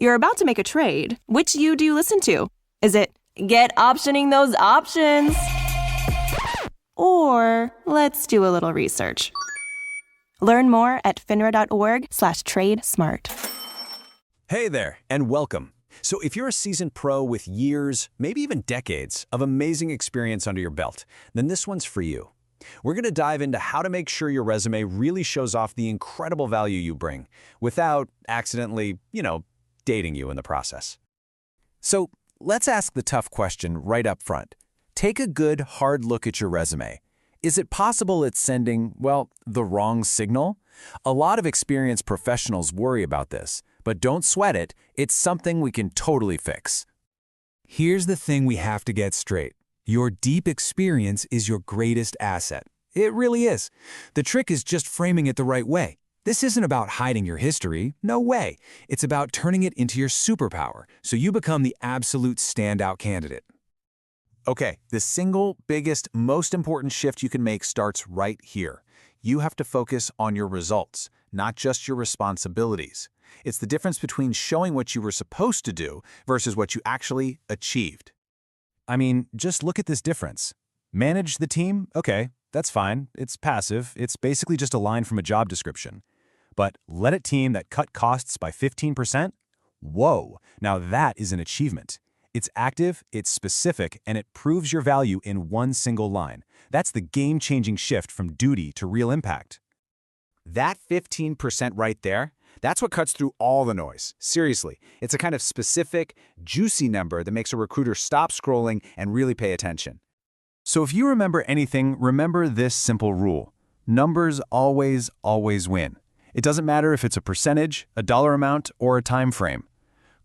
You're about to make a trade. Which you do you listen to? Is it get optioning those options? Or let's do a little research. Learn more at finra.org/tradesmart. Hey there, and welcome. So if you're a seasoned pro with years, maybe even decades, of amazing experience under your belt, then this one's for you. We're going to dive into how to make sure your resume really shows off the incredible value you bring without accidentally, dating you in the process. So let's ask the tough question right up front. Take a good, hard look at your resume. Is it possible it's sending, the wrong signal? A lot of experienced professionals worry about this, but don't sweat it. It's something we can totally fix. Here's the thing we have to get straight. Your deep experience is your greatest asset. It really is. The trick is just framing it the right way. This isn't about hiding your history. No way. It's about turning it into your superpower, so you become the absolute standout candidate. Okay, the single biggest, most important shift you can make starts right here. You have to focus on your results, not just your responsibilities. It's the difference between showing what you were supposed to do versus what you actually achieved. I mean, just look at this difference. Manage the team? Okay, that's fine. It's passive. It's basically just a line from a job description. But led a team that cut costs by 15%? Whoa, now that is an achievement. It's active, it's specific, and it proves your value in one single line. That's the game-changing shift from duty to real impact. That 15% right there, that's what cuts through all the noise. Seriously, it's a kind of specific, juicy number that makes a recruiter stop scrolling and really pay attention. So if you remember anything, remember this simple rule. Numbers always win. It doesn't matter if it's a percentage, a dollar amount, or a time frame.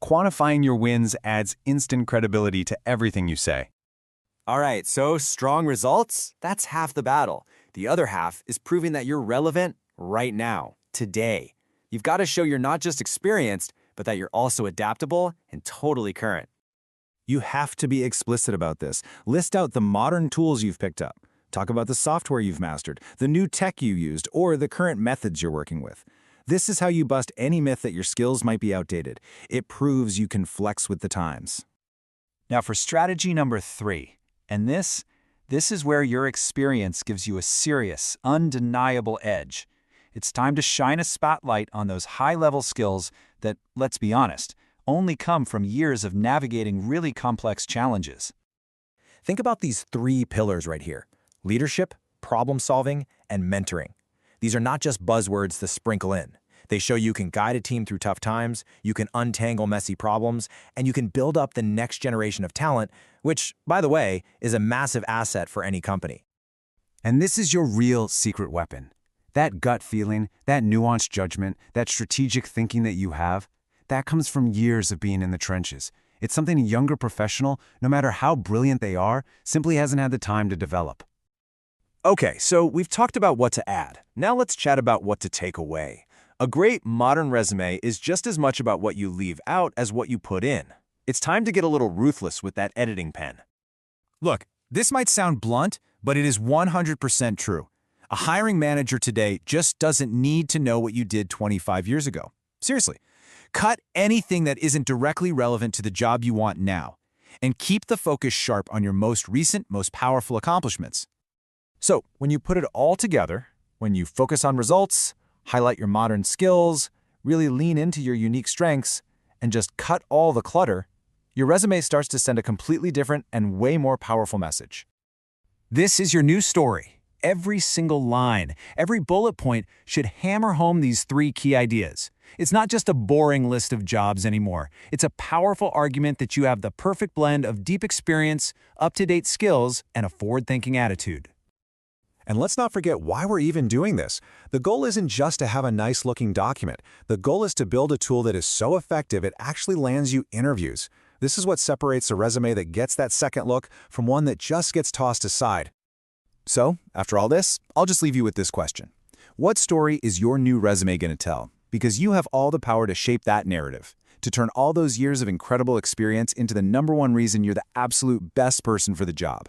Quantifying your wins adds instant credibility to everything you say. All right, so strong results, that's half the battle. The other half is proving that you're relevant right now, today. You've got to show you're not just experienced, but that you're also adaptable and totally current. You have to be explicit about this. List out the modern tools you've picked up. Talk about the software you've mastered, the new tech you used, or the current methods you're working with. This is how you bust any myth that your skills might be outdated. It proves you can flex with the times. Now for strategy number 3, and this is where your experience gives you a serious, undeniable edge. It's time to shine a spotlight on those high-level skills that, let's be honest, only come from years of navigating really complex challenges. Think about these 3 pillars right here: leadership, problem-solving, and mentoring. These are not just buzzwords to sprinkle in. They show you can guide a team through tough times, you can untangle messy problems, and you can build up the next generation of talent, which, by the way, is a massive asset for any company. And this is your real secret weapon. That gut feeling, that nuanced judgment, that strategic thinking that you have, that comes from years of being in the trenches. It's something a younger professional, no matter how brilliant they are, simply hasn't had the time to develop. Okay, so we've talked about what to add. Now let's chat about what to take away. A great modern resume is just as much about what you leave out as what you put in. It's time to get a little ruthless with that editing pen. Look, this might sound blunt, but it is 100% true. A hiring manager today just doesn't need to know what you did 25 years ago. Seriously, cut anything that isn't directly relevant to the job you want now, and keep the focus sharp on your most recent, most powerful accomplishments. So, when you put it all together, when you focus on results, highlight your modern skills, really lean into your unique strengths, and just cut all the clutter, your resume starts to send a completely different and way more powerful message. This is your new story. Every single line, every bullet point should hammer home these 3 key ideas. It's not just a boring list of jobs anymore. It's a powerful argument that you have the perfect blend of deep experience, up-to-date skills, and a forward-thinking attitude. And let's not forget why we're even doing this. The goal isn't just to have a nice-looking document. The goal is to build a tool that is so effective it actually lands you interviews. This is what separates a resume that gets that second look from one that just gets tossed aside. So, after all this, I'll just leave you with this question. What story is your new resume going to tell? Because you have all the power to shape that narrative, to turn all those years of incredible experience into the #1 reason you're the absolute best person for the job.